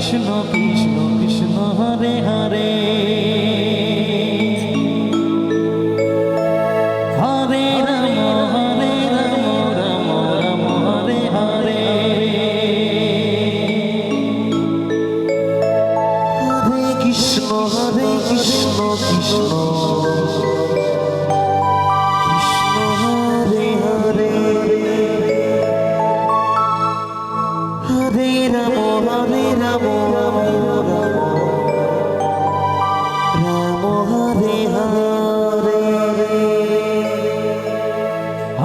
Krishna Krishna Krishna Hare Hare Hare Ram Ram Ram Hare Hare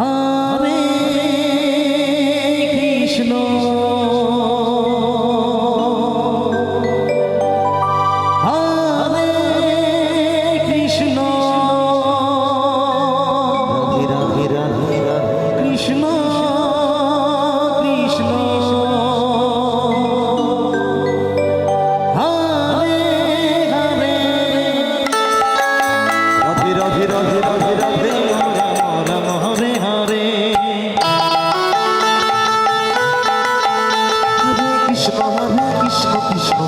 Hare Krishna Krishna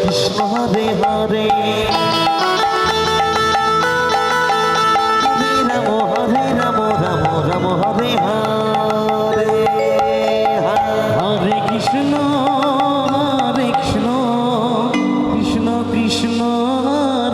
Krishna Hare Hare Hare Ram Ram Ram Hare Hare Hare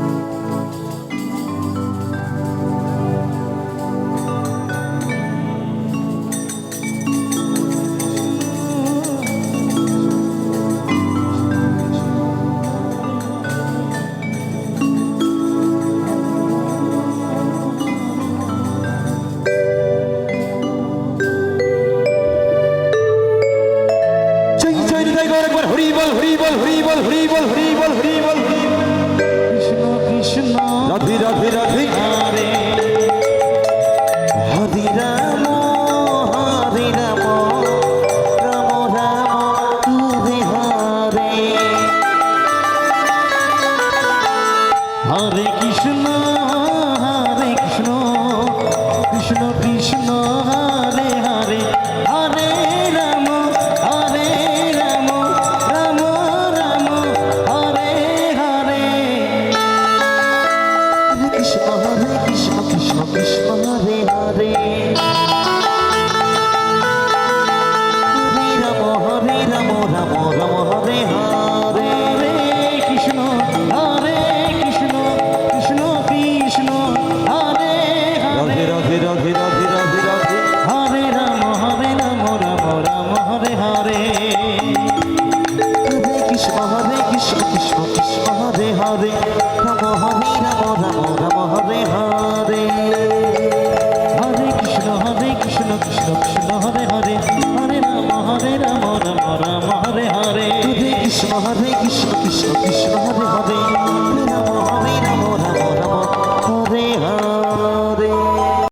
Krishna Hare Krishna Radhe Radhe Radhe Krishna Krishna Krishna Krishna Krishna Hare Hare Ram Hare Ram Ram Ram Hare Hare Hare Krishna Krishna Krishna Hare Hare Hare Ram Ram Ram Ram Hare Hare Hare Krishna Krishna Krishna Krishna Hare Hare